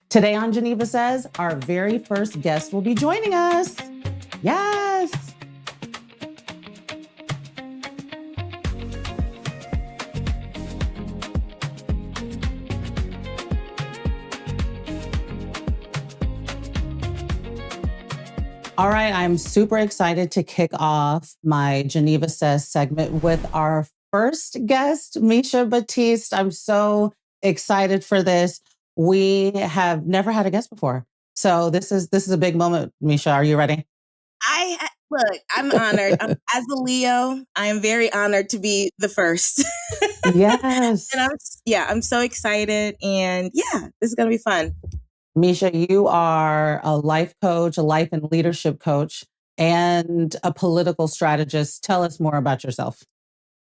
Today on Geneva Says, our very first guest will be joining us. Yes. All right, I'm super excited to kick off my Geneva Says segment with our first guest, Misha Battiste. I'm so excited for this. We have never had a guest before. So this is a big moment, Misha. Are you ready? Look, I'm honored. As a Leo, I am very honored to be the first. Yes. And I'm so excited. And yeah, this is going to be fun. Misha, you are a life coach, a life and leadership coach, and a political strategist. Tell us more about yourself.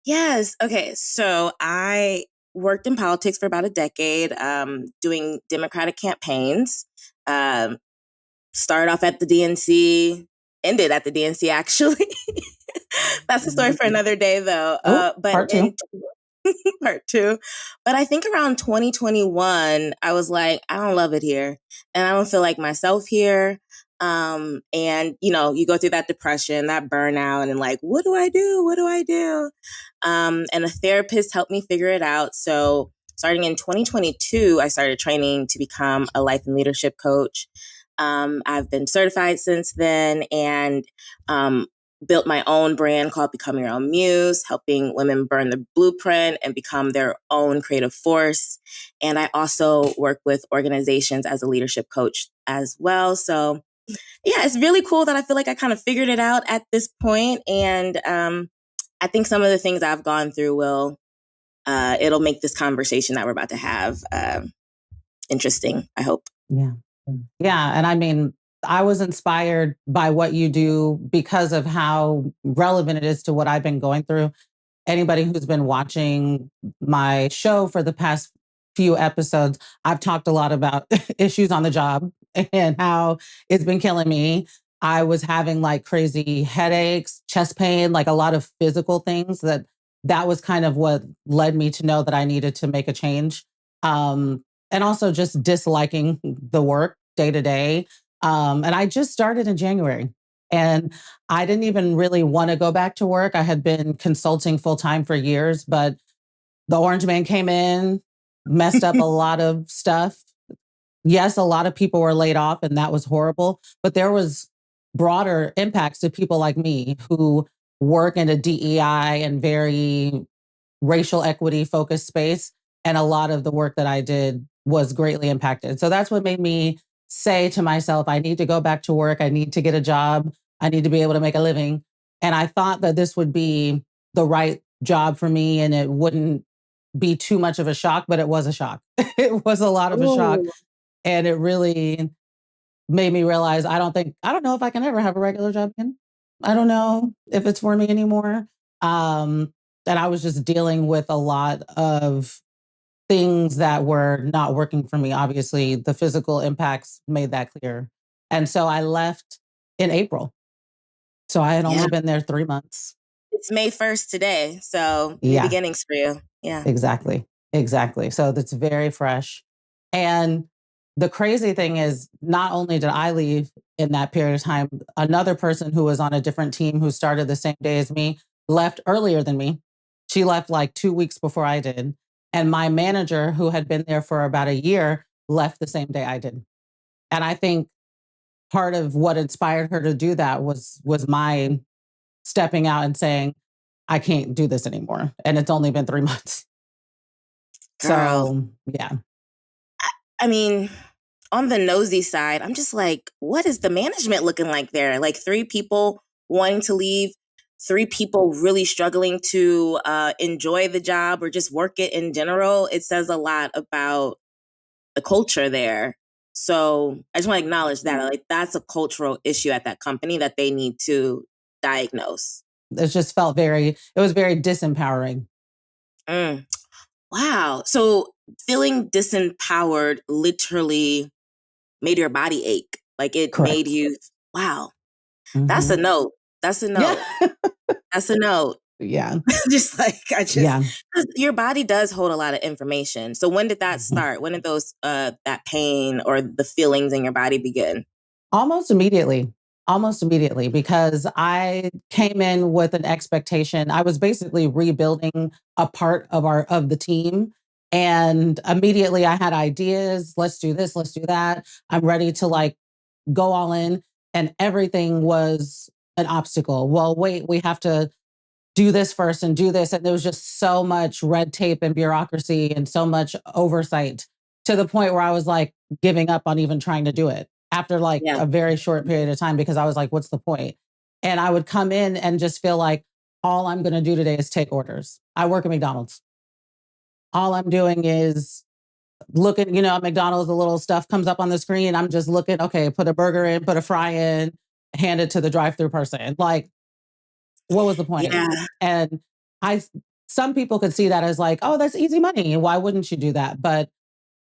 Yes. Okay. So I worked in politics for about a decade, doing Democratic campaigns. Um, Started off at the DNC, ended at the DNC, actually. That's a story for another day, though. Oh, But part two. part two. But I think around 2021, I was like, I don't love it here. And I don't feel like myself here. And you go through that depression, that burnout, and like, what do I do? What do I do? And a therapist helped me figure it out. So starting in 2022, I started training to become a life and leadership coach. I've been certified since then, and built my own brand called Become Your Own Muse, helping women burn the blueprint and become their own creative force. And I also work with organizations as a leadership coach as well. So yeah, it's really cool that I feel like I kind of figured it out at this point. And I think some of the things I've gone through it'll make this conversation that we're about to have interesting, I hope. Yeah. Yeah. And I mean, I was inspired by what you do because of how relevant it is to what I've been going through. Anybody who's been watching my show for the past few episodes, I've talked a lot about issues on the job and how it's been killing me. I was having like crazy headaches, chest pain, like a lot of physical things that was kind of what led me to know that I needed to make a change. And also just disliking the work day to day. And I just started in January. And I didn't even really want to go back to work. I had been consulting full time for years, but the Orange Man came in, messed up a lot of stuff. Yes, a lot of people were laid off, and that was horrible. But there was broader impacts to people like me who work in a DEI and very racial equity focused space. And a lot of the work that I did was greatly impacted. So that's what made me say to myself, I need to go back to work. I need to get a job. I need to be able to make a living. And I thought that this would be the right job for me and it wouldn't be too much of a shock, but it was a shock. It was a lot of a shock. Ooh. And it really made me realize I don't know if I can ever have a regular job again. I don't know if it's for me anymore. And I was just dealing with a lot of things that were not working for me. Obviously, the physical impacts made that clear. And so I left in April. So I had only Yeah. been there 3 months. It's May 1st today. So new Yeah, beginnings for you. Yeah. exactly. Exactly. So that's very fresh. And the crazy thing is, not only did I leave in that period of time, another person who was on a different team who started the same day as me left earlier than me. She left like 2 weeks before I did. And my manager, who had been there for about a year, left the same day I did. And I think part of what inspired her to do that was my stepping out and saying, I can't do this anymore. And it's only been 3 months. Girl. So yeah. I mean, on the nosy side, I'm just like, what is the management looking like there? Like 3 people wanting to leave, 3 people really struggling to enjoy the job or just work it in general. It says a lot about the culture there. So I just want to acknowledge that. Like, that's a cultural issue at that company that they need to diagnose. It just it was very disempowering. Mm. Wow. So feeling disempowered literally made your body ache. Like it made Correct. you, wow, that's a Mhm. note. That's a Yeah. note. That's a note. Yeah. Just like, Yeah. 'cause your body does hold a lot of information. So when did that Mhm. start? When did those, that pain or the feelings in your body begin? Almost immediately. Almost immediately, because I came in with an expectation. I was basically rebuilding a part of the team. And immediately I had ideas. Let's do this, let's do that. I'm ready to like go all in. And everything was an obstacle. Well, wait, we have to do this first and do this. And there was just so much red tape and bureaucracy and so much oversight to the point where I was like giving up on even trying to do it after like Yeah. a very short period of time, because I was like, what's the point? And I would come in and just feel like all I'm going to do today is take orders. I work at McDonald's. All I'm doing is looking, at McDonald's, the little stuff comes up on the screen. I'm just looking, okay, put a burger in, put a fry in, hand it to the drive through person. Like, what was the point? Yeah. And I, some people could see that as like, oh, that's easy money. Why wouldn't you do that? But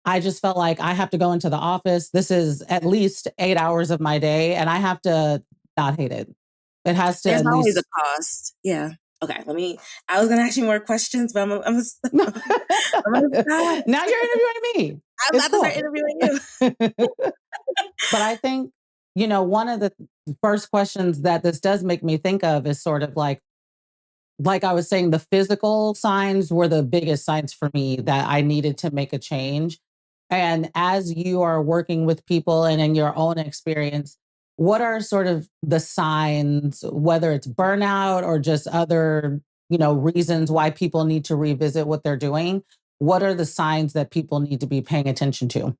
I just felt like I have to go into the office. This is at least 8 hours of my day, and I have to not hate it. It has to There's at always a least. cost. Yeah. Okay, I was gonna ask you more questions, but Now I'm gonna stop. you're interviewing me. I'm It's about to start cool. interviewing you. But I think, one of the first questions that this does make me think of is sort of like I was saying, the physical signs were the biggest signs for me that I needed to make a change. And as you are working with people and in your own experience, what are sort of the signs, whether it's burnout or just other, reasons why people need to revisit what they're doing? What are the signs that people need to be paying attention to?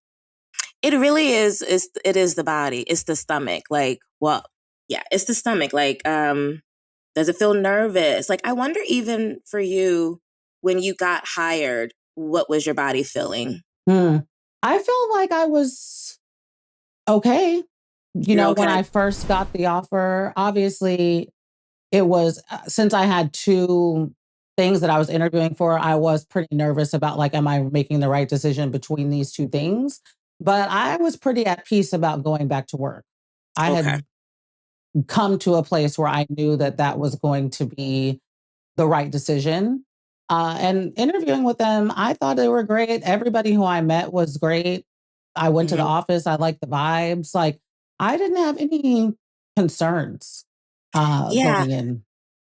It really it is the body. It's the stomach. Like, well, yeah, it's the stomach. Like, does it feel nervous? Like, I wonder even for you, when you got hired, what was your body feeling? Hmm. I felt like I was okay. You're When okay. I first got the offer, obviously it was, since I had 2 things that I was interviewing for, I was pretty nervous about, like, am I making the right decision between these 2 things? But I was pretty at peace about going back to work. I Okay. had come to a place where I knew that that was going to be the right decision. And interviewing with them, I thought they were great. Everybody who I met was great. I went to the Mhm. office. I liked the vibes. Like, I didn't have any concerns Yeah. going in.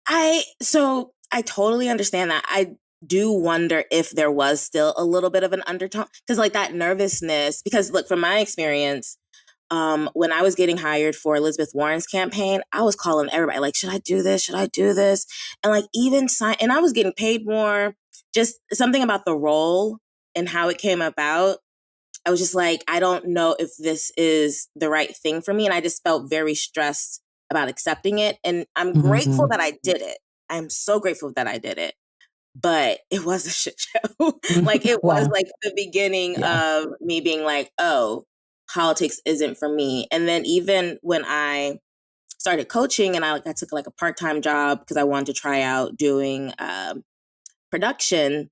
I totally understand that. I do wonder if there was still a little bit of an undertone because like that nervousness because look from my experience when I was getting hired for Elizabeth Warren's campaign, I was calling everybody like, should I do this? Should I do this? And like even sign and I was getting paid more, just something about the role and how it came about. I was just like, I don't know if this is the right thing for me. And I just felt very stressed about accepting it. And I'm grateful Mhm. that I did it. I'm so grateful that I did it. But it was a shit show. Like it was Well, like the beginning yeah. of me being like, oh, politics isn't for me. And then even when I started coaching and I took like a part-time job because I wanted to try out doing production,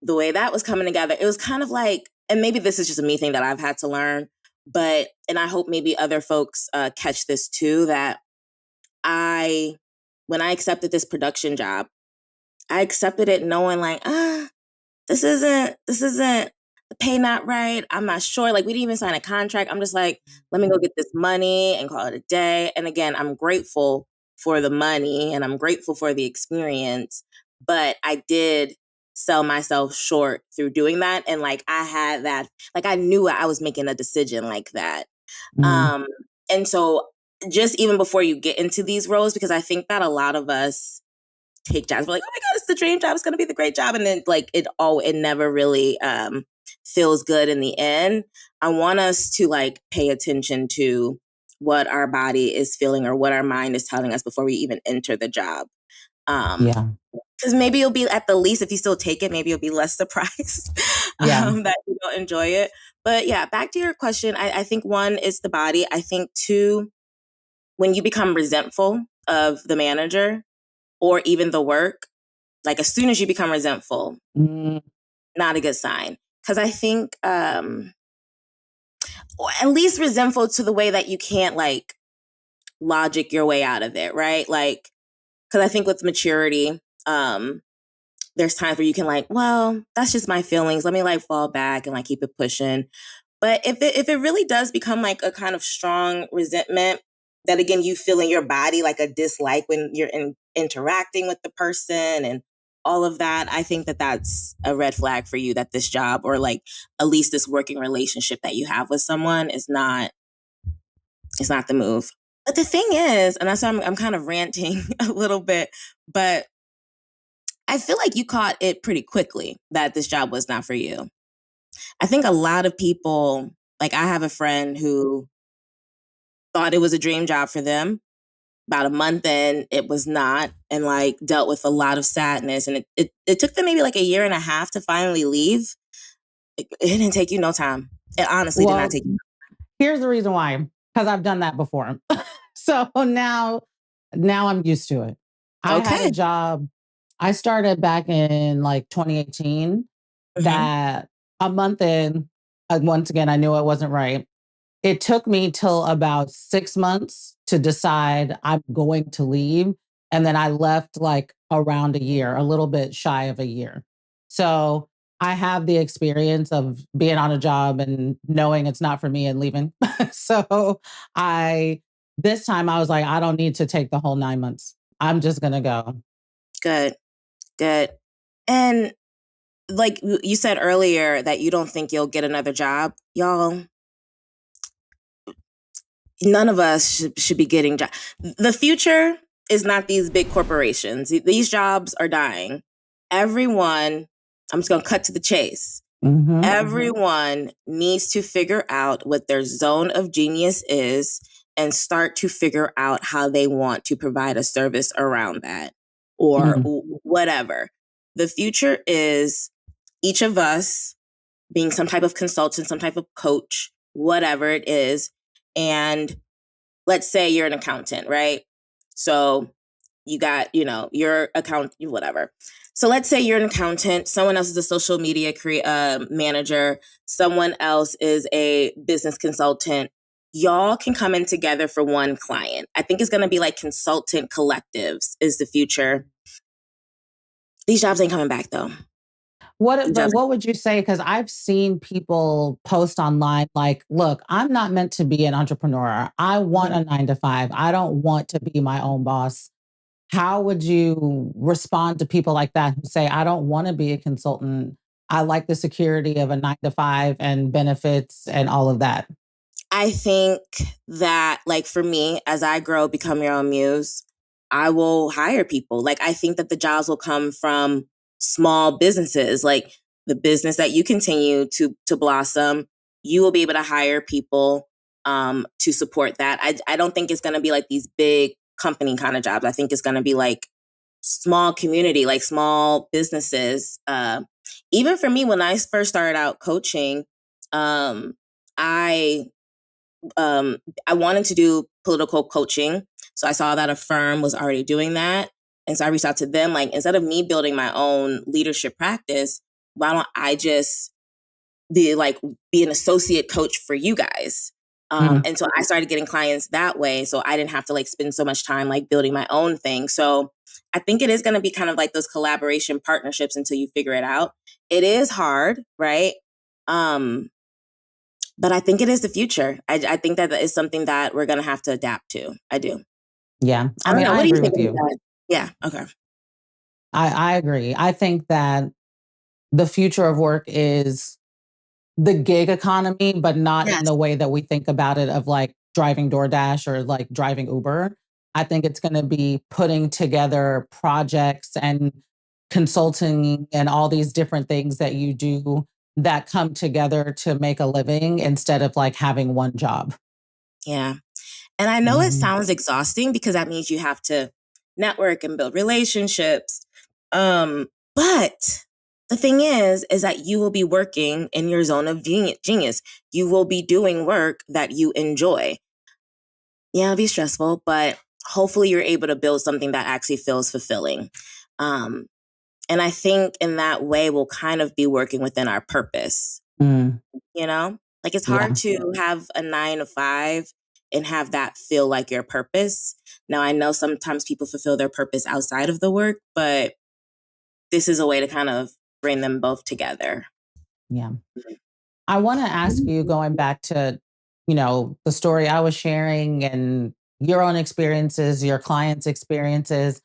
the way that was coming together, it was kind of like, and maybe this is just a me thing that I've had to learn, but, and I hope maybe other folks catch this too, that I, when I accepted this production job, I accepted it knowing like, this isn't the pay not right. I'm not sure. Like we didn't even sign a contract. I'm just like, let me go get this money and call it a day. And again, I'm grateful for the money and I'm grateful for the experience. But I did sell myself short through doing that. And like I had that, like I knew I was making a decision like that. Mhm. Um, and so just even before you get into these roles, because I think that a lot of us take jobs. We're like, oh my God, it's the dream job. It's going to be the great job. And then like it never really feels good in the end. I want us to like pay attention to what our body is feeling or what our mind is telling us before we even enter the job. Yeah. Because maybe you'll be at the least, if you still take it, maybe you'll be less surprised Yeah. that you don't enjoy it. But yeah, back to your question. I think one is the body. I think two, when you become resentful of the manager or even the work, like as soon as you become resentful, Mm, not a good sign. Because I think, or at least resentful to the way that you can't like logic your way out of it, right? Like, because I think with maturity, um, there's times where you can like, well, that's just my feelings. Let me like fall back and like keep it pushing. But if it really does become like a kind of strong resentment that again you feel in your body like a dislike when you're interacting with the person and all of that, I think that that's a red flag for you that this job or like at least this working relationship that you have with someone is not the move. But the thing is, and that's why I'm kind of ranting a little bit, but I feel like you caught it pretty quickly that this job was not for you. I think a lot of people, like I have a friend who thought it was a dream job for them. About a month in, it was not, and like dealt with a lot of sadness. And it took them maybe like a year and a half to finally leave. It didn't take you no time. It honestly did not Well, take you. here's the reason why, because I've done that before. So now I'm used to it. I had a Okay. job. I started back in like 2018 Mm-hmm. that a month in, once again, I knew it wasn't right. It took me till about 6 months to decide I'm going to leave. And then I left like around a year, a little bit shy of a year. So I have the experience of being on a job and knowing it's not for me and leaving. So I, this time I was like, I don't need to take the whole 9 months. I'm just going to go. Good. Good. And like you said earlier that you don't think you'll get another job, y'all. None of us should be getting jobs. The future is not these big corporations. These jobs are dying. Everyone, I'm just going to cut to the chase. Mm-hmm. Everyone needs to figure out what their zone of genius is and start to figure out how they want to provide a service around that or Mm-hmm. whatever. The future is each of us being some type of consultant, some type of coach, whatever it is. And let's say you're an accountant, right? So you got, your account, whatever. So let's say you're an accountant, someone else is a social media manager, someone else is a business consultant. Y'all can come in together for one client. I think it's going to be like consultant collectives is the future. These jobs ain't coming back though. These But jobs, what would you say? Because I've seen people post online like, look, I'm not meant to be an entrepreneur. I want a 9 to 5. I don't want to be my own boss. How would you respond to people like that who say, I don't want to be a consultant? I like the security of a 9 to 5 and benefits and all of that. I think that, like, for me, as I grow, become your own muse, I will hire people. Like, I think that the jobs will come from small businesses, like the business that you continue to blossom. You will be able to hire people to support that. I don't think it's going to be like these big company kind of jobs. I think it's going to be like small community, like small businesses. Even for me, when I first started out coaching, I um, I wanted to do political coaching. So I saw that a firm was already doing that. And so I reached out to them, like, instead of me building my own leadership practice, why don't I just be an associate coach for you guys? Mm, And so I started getting clients that way. So I didn't have to like spend so much time like building my own thing. So I think it is going to be kind of like those collaboration partnerships until you figure it out. It is hard, right? Um, but I think it is the future. I think that is something that we're going to have to adapt to. I do. yeah. I I don't mean, know. I What do you agree think with about you. that? Yeah. Okay. I agree. I think that the future of work is the gig economy, but not in Yes. the way that we think about it of like driving DoorDash or like driving Uber. I think it's going to be putting together projects and consulting and all these different things that you do that come together to make a living instead of like having one job. Yeah. And I know it Mhm. sounds exhausting because that means you have to network and build relationships. But the thing is that you will be working in your zone of genius. You will be doing work that you enjoy. Yeah, it'll be stressful, but hopefully you're able to build something that actually feels fulfilling. Um, and I think in that way, we'll kind of be working within our purpose, Mm, you know? Like it's hard yeah. to have a 9 to 5 and have that feel like your purpose. Now, I know sometimes people fulfill their purpose outside of the work, but this is a way to kind of bring them both together. Yeah. I want to ask you, going back to, the story I was sharing and your own experiences, your clients' experiences.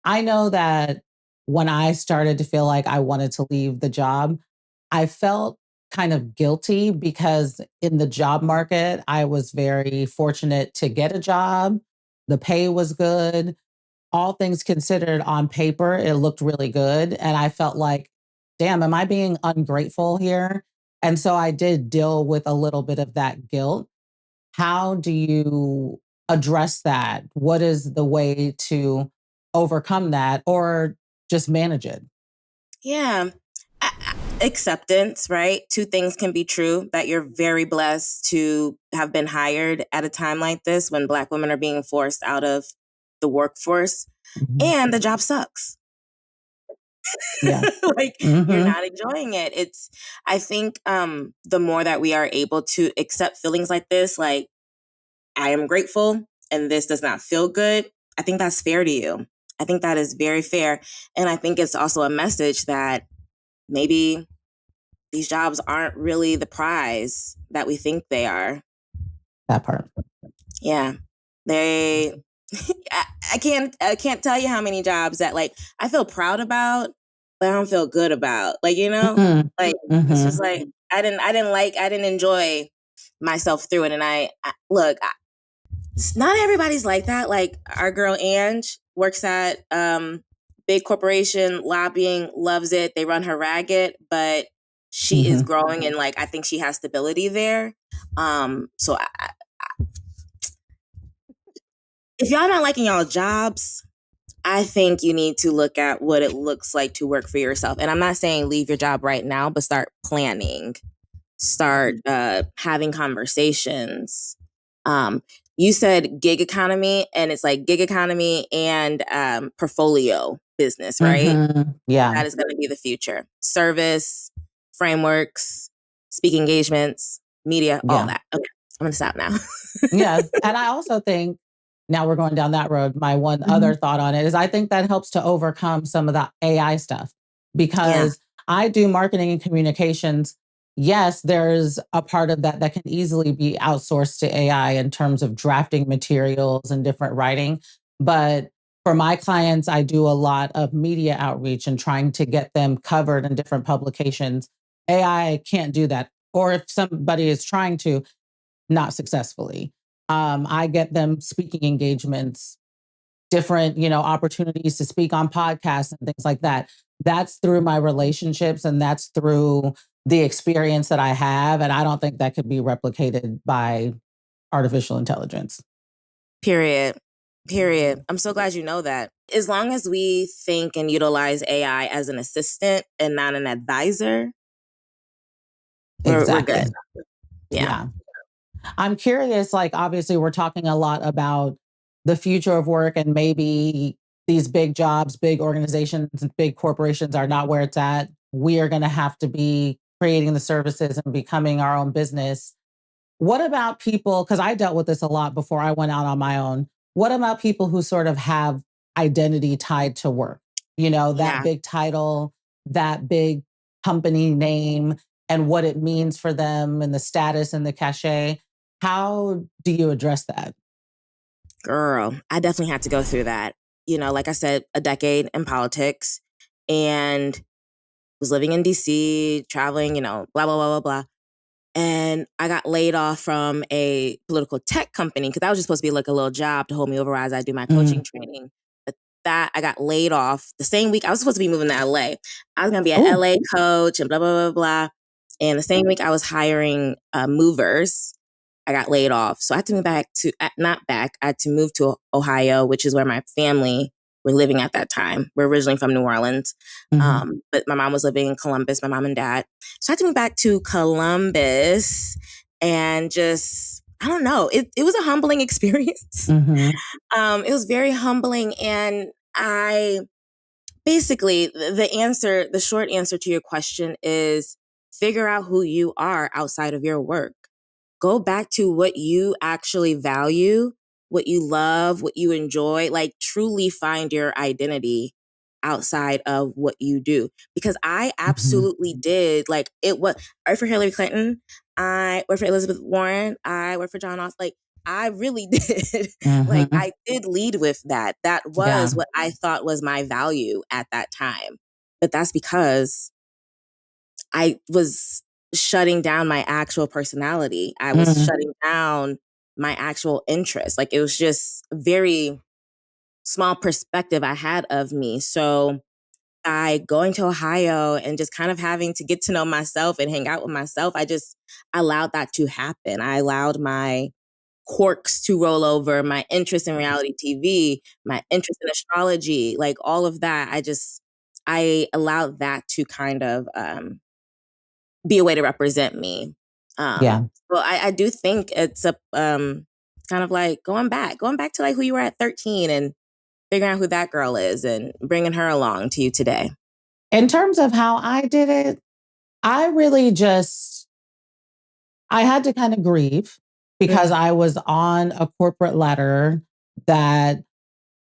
I know that when I started to feel like I wanted to leave the job, I felt kind of guilty because in the job market, I was very fortunate to get a job. The pay was good. All things considered, on paper, it looked really good. And I felt like, damn, am I being ungrateful here? And so I did deal with a little bit of that guilt. How do you address that? What is the way to overcome that or just manage it? Yeah. Acceptance, right? Two things can be true, that you're very blessed to have been hired at a time like this when Black women are being forced out of the workforce, Mhm. and the job sucks. Yeah. Like, you're Hmm. not enjoying it. I think the more that we are able to accept feelings like this, like, I am grateful and this does not feel good, I think that's fair to you. I think that is very fair. And I think it's also a message that maybe these jobs aren't really the prize that we think they are. That part. Yeah. They I can't tell you how many jobs that, like, I feel proud about, but I don't feel good about. Like, Mm-hmm. like, it's just Mm-hmm. like I didn't enjoy myself through it. And look, not everybody's like that. Like, our girl Ange works at big corporation lobbying, loves it. They run her ragged, but she is Mm-hmm. growing, and, like, I think she has stability there. So if y'all not liking y'all jobs, I think you need to look at what it looks like to work for yourself. And I'm not saying leave your job right now, but start planning, start having conversations. Um, you said gig economy, and it's like gig economy and portfolio business, right? Mm-hmm. Yeah. That is going to be the future. Service, frameworks, speaking engagements, media, all Yeah. that. Okay, I'm going to stop now. Yeah. And I also think, now we're going down that road. My one Mhm. other thought on it is I think that helps to overcome some of the AI stuff Yeah, because I do marketing and communications. Yes, there's a part of that that can easily be outsourced to AI in terms of drafting materials and different writing. But for my clients, I do a lot of media outreach and trying to get them covered in different publications. AI can't do that. Or if somebody is trying to, not successfully. I get them speaking engagements, different, opportunities to speak on podcasts and things like that. That's through my relationships and that's through the experience that I have. And I don't think that could be replicated by artificial intelligence. period. Period. I'm so glad you know that. As long as we think and utilize AI as an assistant and not an advisor, we're good. Exactly. Yeah. Yeah. I'm curious, like, obviously, we're talking a lot about the future of work and maybe these big jobs, big organizations, and big corporations are not where it's at. We are going to have to be creating the services and becoming our own business. What about people? Because I dealt with this a lot before I went out on my own. What about people who sort of have identity tied to work? That Yeah. big title, that big company name, and what it means for them and the status and the cachet. How do you address that? Girl, I definitely had to go through that. Like I said, a decade in politics, and was living in DC, traveling, blah, blah, blah, blah, blah. And I got laid off from a political tech company because that was just supposed to be like a little job to hold me over as I do my Mm. coaching training. But that I got laid off the same week. I was supposed to be moving to LA. I was going to be an Oh, LA coach and blah, blah, blah, blah. And the same week I was hiring movers, I got laid off. So I had to move back to, not back, I had to move to Ohio, which is where my family were living at that time. We're originally from New Orleans. hmm, But my mom was living in Columbus, my mom and dad. So I had to move back to Columbus and just, I don't know, it was a humbling experience. hmm, It was very humbling. And I basically, the short answer to your question is figure out who you are outside of your work. Go back to what you actually value, what you love, what you enjoy, like truly find your identity outside of what you do. Because I Mhm. absolutely did. Like, it was, I worked for Hillary Clinton, I worked for Elizabeth Warren, I worked for John Austin. Like, I really did. Like, Mhm. I did lead with that. That Yeah. was what I thought was my value at that time. But that's because I was shutting down my actual personality. I was Mhm. shutting down my actual interests. Like, it was just very small perspective I had of me. So by going to Ohio and just kind of having to get to know myself and hang out with myself, I just allowed that to happen. I allowed my quirks to roll over, my interest in reality TV, my interest in astrology, like all of that. I allowed that to kind of be a way to represent me. Yeah. Well, I do think it's a kind of like going back to like who you were at 13 and figuring out who that girl is and bringing her along to you today. In terms of how I did it, I really just I had to kind of grieve because Mm, I was on a corporate ladder that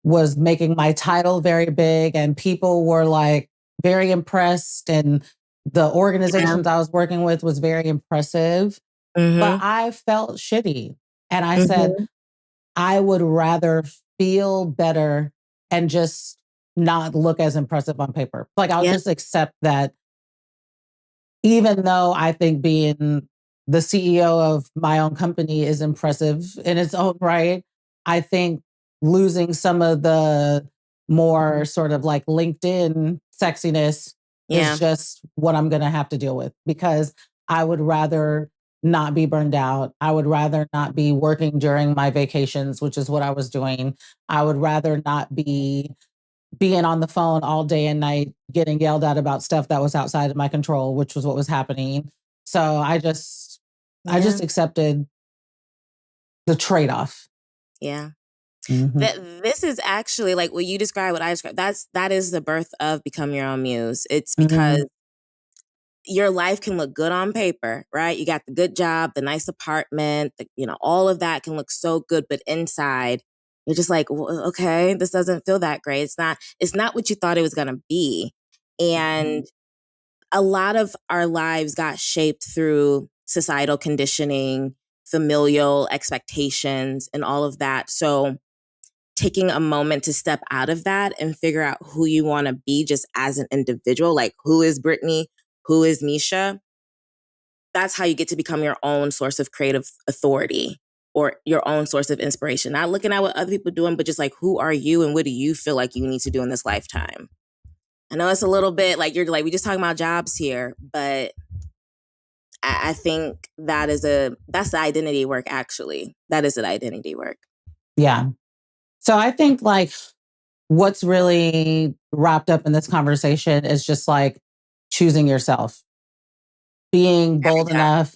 was making my title very big and people were like very impressed and the yeah. organizations I was working with was very impressive, but Mhm. I felt shitty. And I said, Mhm. I would rather feel better and just not look as impressive on paper. Like I'll Yeah. just accept that even though I think being the CEO of my own company is impressive in its own right, I think losing some of the more sort of like LinkedIn sexiness is Yeah. just what I'm going to have to deal with because I would rather not be burned out. I would rather not be working during my vacations, which is what I was doing. I would rather not be being on the phone all day and night, getting yelled at about stuff that was outside of my control, which was what was happening. So I Yeah. just accepted the trade-off. Yeah. Mhm. This is actually like what you describe, what I describe. That is the birth of Become Your Own Muse. It's because Mhm. your life can look good on paper, right? You got the good job, the nice apartment, all of that can look so good, but inside you're just like, well, okay, this doesn't feel that great. It's not what you thought it was going to be. And a lot of our lives got shaped through societal conditioning, familial expectations, and all of that. So taking a moment to step out of that and figure out who you want to be just as an individual, like who is Brittany, who is Misha, that's how you get to become your own source of creative authority or your own source of inspiration. Not looking at what other people are doing, but just like, who are you and what do you feel like you need to do in this lifetime? I know it's a little bit like you're like, we just talking about jobs here, but I think that's the identity work, actually. That is the identity work. Yeah. So I think like what's really wrapped up in this conversation is just like choosing yourself, being Every bold time. enough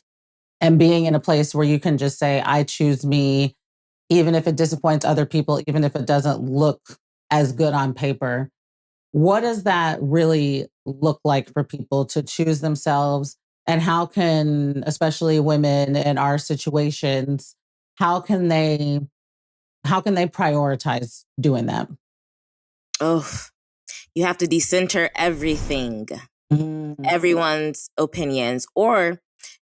and being in a place where you can just say, I choose me, even if it disappoints other people, even if it doesn't look as good on paper. What does that really look like for people to choose themselves? And how can, especially women in our situations, how can they how can they prioritize doing that? Oh, you have to decenter everything, Mm, everyone's opinions, or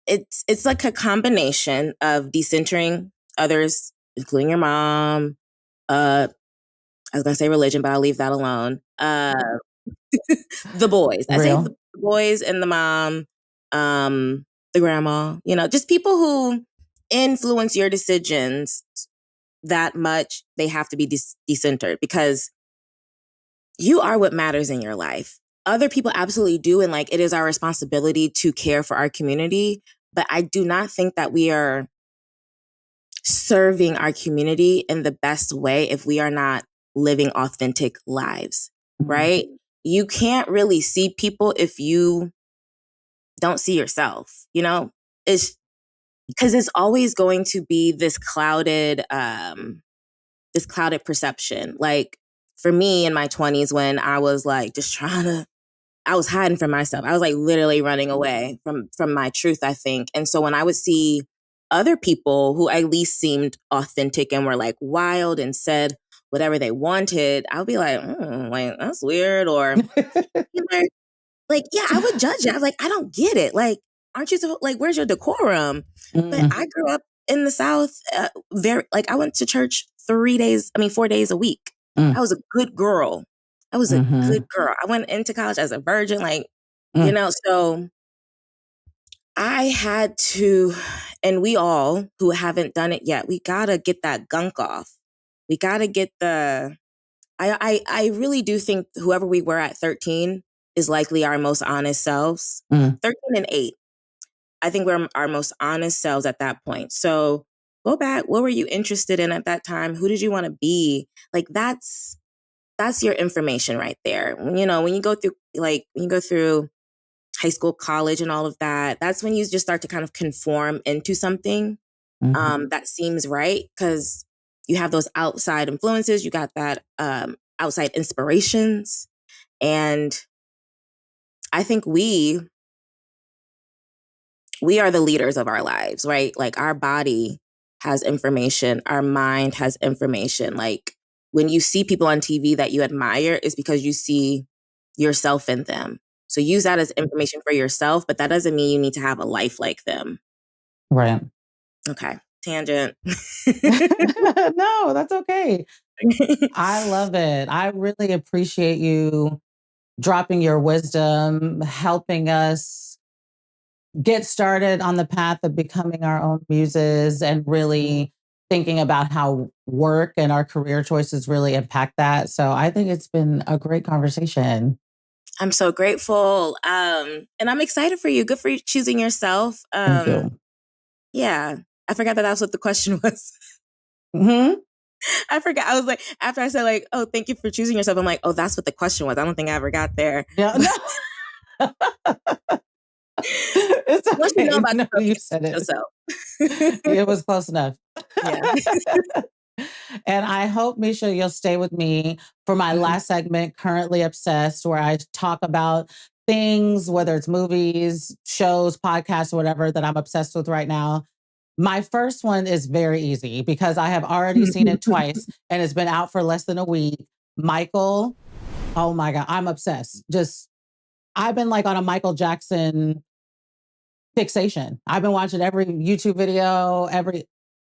it's like a combination of decentering others, including your mom. I was gonna say religion, but I'll leave that alone. The boys. I say the real. boys and the mom, the grandma. Just people who influence your decisions that much. They have to be decentered because you are what matters in your life. Other people absolutely do, and like it is our responsibility to care for our community. But I do not think that we are serving our community in the best way if we are not living authentic lives, Mm, right? You can't really see people if you don't see yourself, It's because it's always going to be this clouded perception. Like for me in my 20s when I was like just I was hiding from myself. I was like literally running away from my truth, I think. And so when I would see other people who at least seemed authentic and were like wild and said whatever they wanted, I would be like that's weird. Or like, yeah, I would judge it. I'm like, I don't get it. Like, aren't you like, where's your decorum? But Mm, I grew up in the South, very like I went to church 4 days a week. mm, I was a good girl. I was a good mhm, girl. I went into college as a virgin, like, mm, so I had to, and we all who haven't done it yet, we gotta get that gunk off. We gotta get I really do think whoever we were at 13 is likely our most honest selves. mm. 13 and 8. I think we're our most honest selves at that point. So go back. What were you interested in at that time? Who did you want to be? Like that's your information right there. When you go through high school, college, and all of that, that's when you just start to kind of conform into something Mhm. that seems right, because you have those outside influences, you got that outside inspirations, and I think we are the leaders of our lives, right? Like our body has information, our mind has information. Like when you see people on TV that you admire, it's because you see yourself in them. So use that as information for yourself, but that doesn't mean you need to have a life like them. Right. Okay, tangent. No, that's okay. I love it. I really appreciate you dropping your wisdom, helping us get started on the path of becoming our own muses and really thinking about how work and our career choices really impact that. So I think it's been a great conversation. I'm so grateful. And I'm excited for you. Good for you choosing yourself. Thank you. Yeah. I forgot that that's what the question was. Hmm. I forgot. I was like, after I said like, oh, thank you for choosing yourself. I'm like, oh, that's what the question was. I don't think I ever got there. Yeah, But no, it's once you know okay. about No, yourself, you you said choose it. yourself. It was close enough. Yeah. And I hope, Misha, you'll stay with me for my Mhm. last segment, Currently Obsessed, where I talk about things, whether it's movies, shows, podcasts, whatever that I'm obsessed with right now. My first one is very easy because I have already seen it twice and it's been out for less than a week. Michael, oh my God, I'm obsessed. Just, I've been like on a Michael Jackson fixation. I've been watching every YouTube video,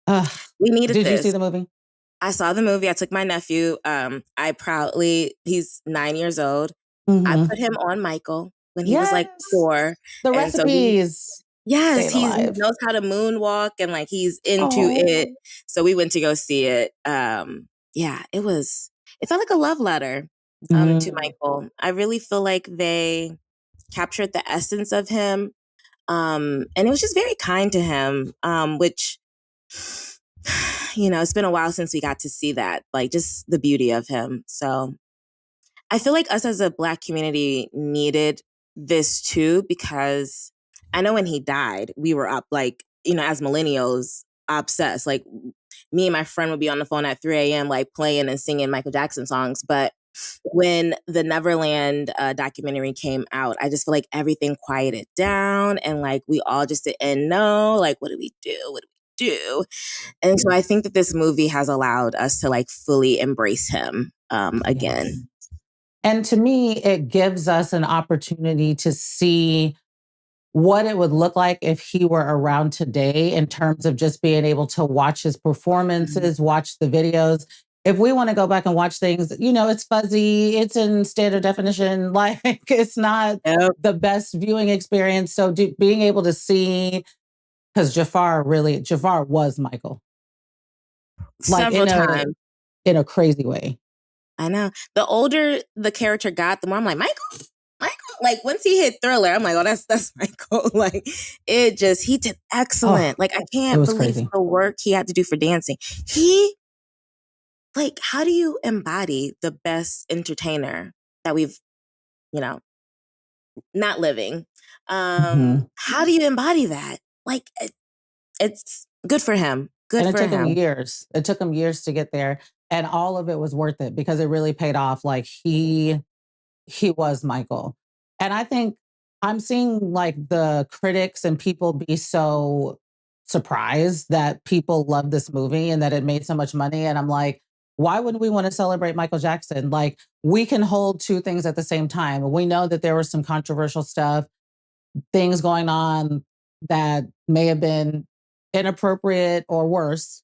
uh, We needed did you see this. the movie? I saw the movie. I took my nephew. He's 9 years old. I Hmm. put him on Michael when he was like Yes. 4. The And so recipes. yes, Staying he alive. knows how to moonwalk and like he's into it. Oh. So we went to go see it. Yeah, it felt like a love letter to Mm. Michael. I really feel like they captured the essence of him. And it was just very kind to him, which it's been a while since we got to see that, like just the beauty of him. So I feel like us as a Black community needed this too, because I know when he died, we were up like, as millennials, obsessed. Like me and my friend would be on the phone at 3 a.m., like playing and singing Michael Jackson songs. But when the Neverland documentary came out, I just feel like everything quieted down and like we all just didn't know, like, what do we do? What do we do? And so I think that this movie has allowed us to like fully embrace him Yes. again. And to me, it gives us an opportunity to see what it would look like if he were around today in terms of just being able to watch his Mhm. performances, watch the videos. If we want to go back and watch things, it's fuzzy, it's in standard definition, like it's not Yep. the best viewing experience. So being able to see, because Jafar was Michael, like Several times. in a crazy way. I know. The older the character got, the more I'm like, Michael, Michael. Like once he hit Thriller, I'm like, oh, that's Michael. Like he did Oh, excellent. Like I it can't was believe crazy. the work he had to do for dancing. He like, how do you embody the best entertainer that we've, you know, not living? Mhm. How do you embody that? Like it's good for him. Good And it for took him him. years. It took him years to get there, and all of it was worth it because it really paid off. Like he was Michael. And I think I'm seeing like the critics and people be so surprised that people love this movie and that it made so much money. And I'm like, why wouldn't we want to celebrate Michael Jackson? Like, we can hold two things at the same time. We know that there was some controversial stuff, things going on that may have been inappropriate or worse.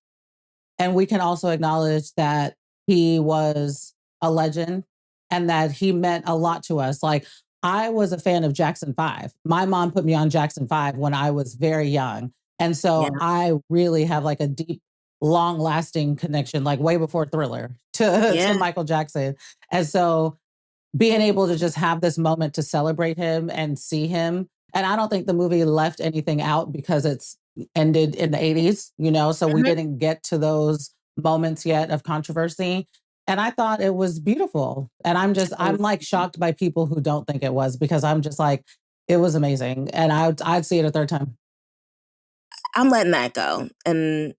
And we can also acknowledge that he was a legend and that he meant a lot to us. Like, I was a fan of Jackson 5. My mom put me on Jackson 5 when I was very young. And Yeah. so I really have like a deep, long lasting connection, like way before Thriller to Yeah. Michael Jackson. And so being able to just have this moment to celebrate him and see him. And I don't think the movie left anything out because it's ended in the 80s, so we Mhm. didn't get to those moments yet of controversy. And I thought it was beautiful. And I'm like shocked by people who don't think it was, because I'm just like, it was amazing. And I'd see it a third time. I'm letting that go. And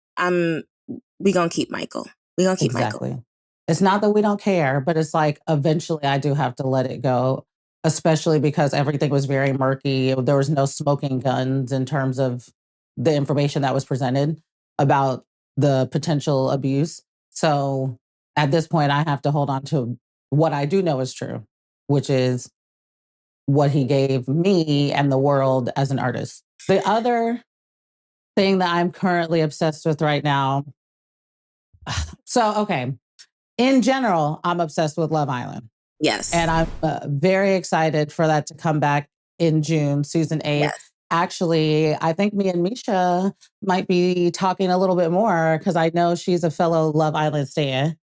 we gonna keep Michael. We gonna keep Michael. Exactly. It's not that we don't care, but it's like eventually I do have to let it go, especially because everything was very murky. There was no smoking guns in terms of the information that was presented about the potential abuse. So at this point, I have to hold on to what I do know is true, which is what he gave me and the world as an artist. The other thing that I'm currently obsessed with right now. So, okay, in general, I'm obsessed with Love Island. Yes. And I'm very excited for that to come back in June, season 8. Yes. Actually, I think me and Misha might be talking a little bit more because I know she's a fellow Love Island stan.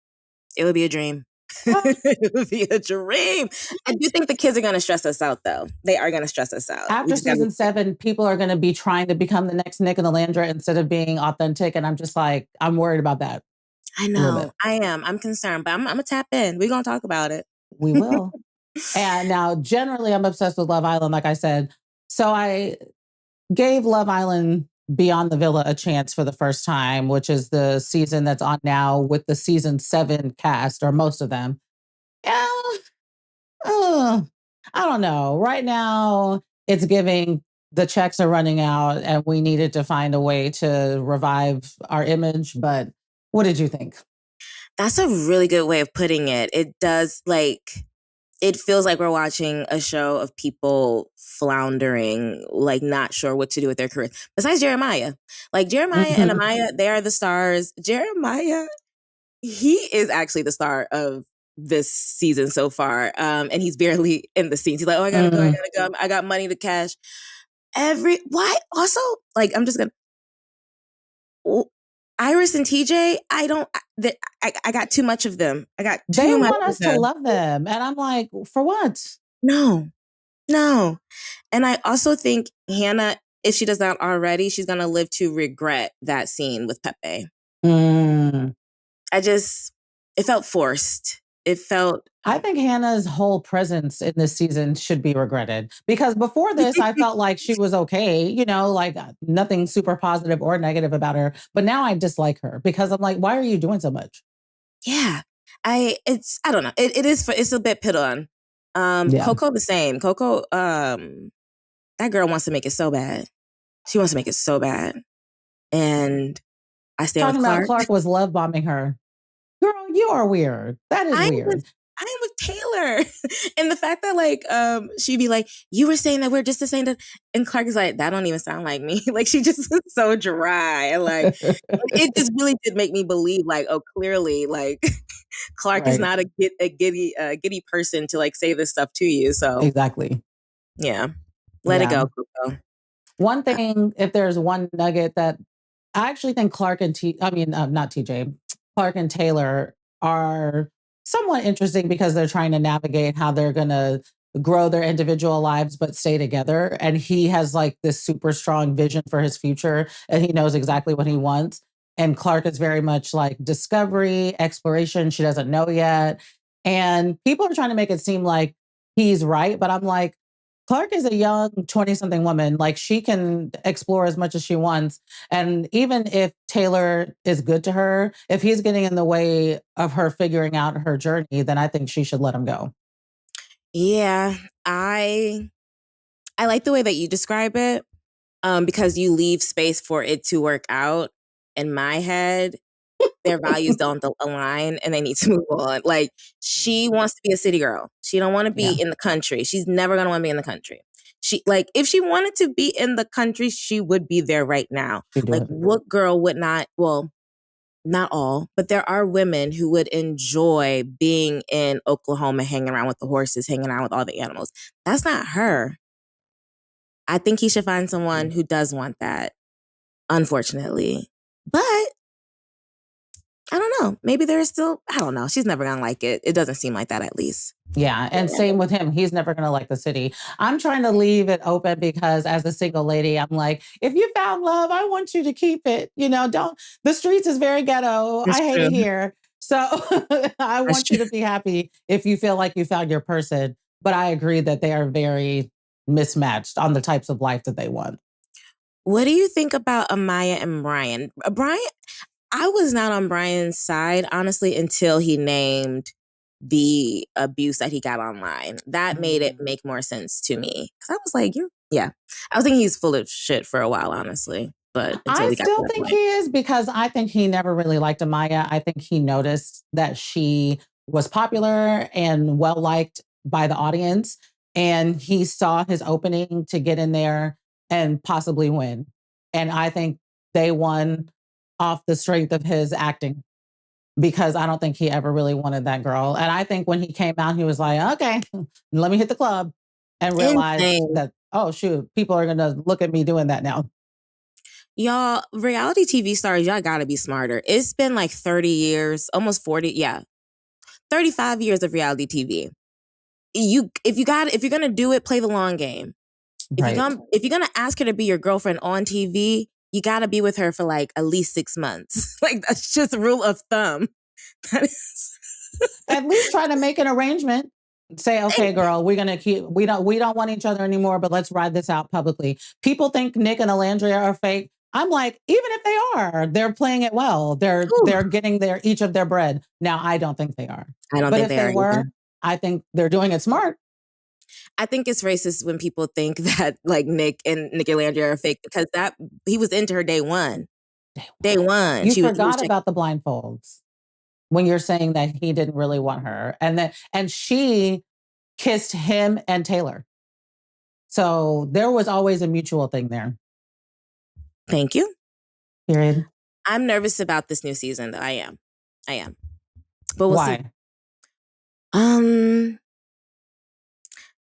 It would be a dream. Ah, It would be a dream. I do think the kids are gonna stress us out though. They are gonna stress us out. We after just gotta. season 7, people are going to be trying to become the next Nick and the Landra instead of being authentic. And I'm just like, I'm worried about that I a little bit. know. I am. I'm concerned, but I'm gonna tap in. We're gonna talk about it. We will. And now, generally, I'm obsessed with Love Island, like I said. So I gave Love Island Beyond the Villa a chance for the first time, which is the season that's on now with the season 7 cast, or most of them. Yeah, I don't know. Right now, it's giving the checks are running out and we needed to find a way to revive our image. But what did you think? That's a really good way of putting it. It does it feels like we're watching a show of people floundering, like not sure what to do with their career. Besides Jeremiah. Like Jeremiah and Mhm. Amaya, they are the stars. Jeremiah, he is actually the star of this season so far. And he's barely in the scenes. He's like, oh, I Mm. gotta go. I got money to cash. Why? Also, like, I'm just gonna Iris and TJ, I don't I got too much of them. I got They too much want of us to them. love them. And I'm like, for what? No. No. And I also think Hannah, if she does not already, she's gonna live to regret that scene with Pepe. Mm. It felt forced. It felt I think Hannah's whole presence in this season should be regretted, because before this, I felt like she was okay, like nothing super positive or negative about her. But now I dislike her because I'm like, why are you doing so much? yeah. I don't know. It's a bit put on. Yeah. Coco the same. Coco, that girl wants to make it so bad. She wants to make it so bad. And I stand with Talking about Clark. Clark was love bombing her. Girl, you are weird. That is I'm with weird. I'm with Taylor. And the fact that she'd be like, you were saying that we're just the same and Clark is like, that don't even sound like me. Like she just was so dry. And it just really did make me believe like, oh, clearly like Clark is Right. not a giddy person to like say this stuff to you. So Exactly. yeah. Let it Yeah. go, Coco. One thing, if there's one nugget that I actually think not TJ, Clark and Taylor are somewhat interesting because they're trying to navigate how they're going to grow their individual lives but stay together. And he has like this super strong vision for his future and he knows exactly what he wants. And Clark is very much like discovery, exploration. She doesn't know yet. And people are trying to make it seem like he's right. But I'm like, Clark is a young 20 something woman. Like she can explore as much as she wants. And even if Taylor is good to her, if he's getting in the way of her figuring out her journey, then I think she should let him go. Yeah. I like the way that you describe it. Because you leave space for it to work out. In my head, their values don't align and they need to move on. Like, she wants to be a city girl. She don't want to be in the country. She's never going to want to be in the country. She, like, if she wanted to be in the country, she would be there right now. Like, what girl would not, well, not all, but there are women who would enjoy being in Oklahoma, hanging around with the horses, hanging around with all the animals. That's not her. I think he should find someone who does want that, unfortunately. But I don't know. Maybe there's still, I don't know. She's never going to like it. It doesn't seem like that, at least. Yeah. And same with him. He's never going to like the city. I'm trying to leave it open because as a single lady, I'm like, if you found love, I want you to keep it. You know, the streets is very ghetto. I hate it here. So I want you to be happy if you feel like you found your person. But I agree that they are very mismatched on the types of life that they want. What do you think about Amaya and Brian? I was not on Brian's side, honestly, until he named the abuse that he got online. That made it make more sense to me. Because I was like, I was thinking he's full of shit for a while, honestly. But I still think he is, because I think he never really liked Amaya. I think he noticed that she was popular and well-liked by the audience. And he saw his opening to get in there and possibly win. And I think they won off the strength of his acting, because I don't think he ever really wanted that girl. And I think when he came out, he was like, okay, let me hit the club, and realized that, oh, shoot, people are going to look at me doing that now. Y'all, reality TV stars, y'all got to be smarter. It's been like 30 years, almost 40. 35 years of reality TV. If you're going to do it, play the long game. If you're going to ask her to be your girlfriend on TV, you got to be with her for like at least 6 months. Like, that's just a rule of thumb. At least try to make an arrangement. Say, okay, girl, we don't want each other anymore, but let's ride this out publicly. People think Nick and Alandria are fake. I'm like, even if they are, they're playing it well. They're getting each of their bread. Now, I don't think they are. But if they were, I think they're doing it smart. I think it's racist when people think that like Nick and Alandria are fake, because he was into her day one. Day one. You forgot about the blindfolds when you're saying that he didn't really want her, and she kissed him and Taylor. So there was always a mutual thing there. Thank you. Period. I'm nervous about this new season, though. I am. But we'll see.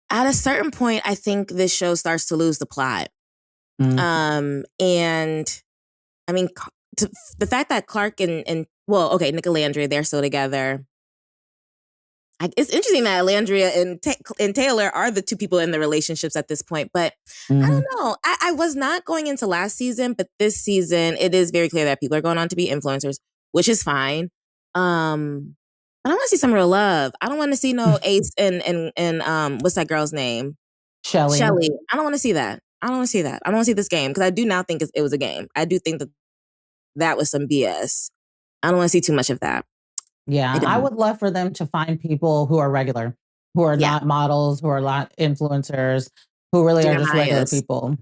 At a certain point, I think this show starts to lose the plot. And I mean, the fact that Clark and Nick and Alandria, they're still together. It's interesting that Alandria and Taylor are the two people in the relationships at this point. But I don't know. I was not going into last season, but this season, it is very clear that people are going on to be influencers, which is fine. But I want to see some real love. I don't want to see no Ace and what's that girl's name? Shelly. I don't want to see that. I don't want to see this game, because I do now think it was a game. I do think that was some BS. I don't want to see too much of that. Yeah, I would love for them to find people who are regular, who are not models, who are not influencers, who really are just regular people.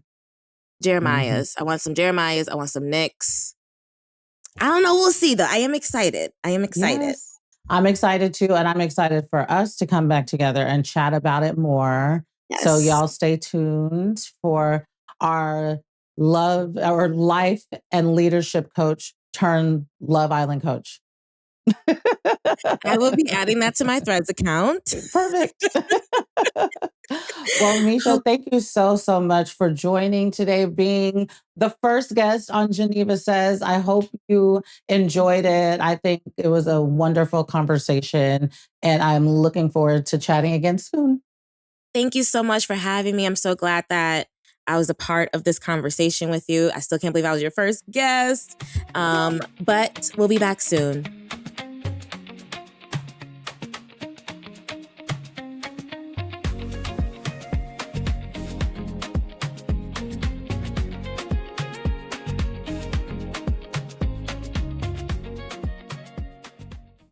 Jeremiah's. I want some Jeremiah's. I want some Nicks. I don't know. We'll see, though. I am excited. Yes. I'm excited too. And I'm excited for us to come back together and chat about it more. Yes. So y'all stay tuned for our life and leadership coach turned Love Island coach. I will be adding that to my Threads account. Perfect. Well, Misha, thank you so much for joining today, being the first guest on Geneva Says. I hope you enjoyed it. I think it was a wonderful conversation, and I'm looking forward to chatting again soon. Thank you so much for having me. I'm so glad that I was a part of this conversation with you. I still can't believe I was your first guest, but we'll be back soon.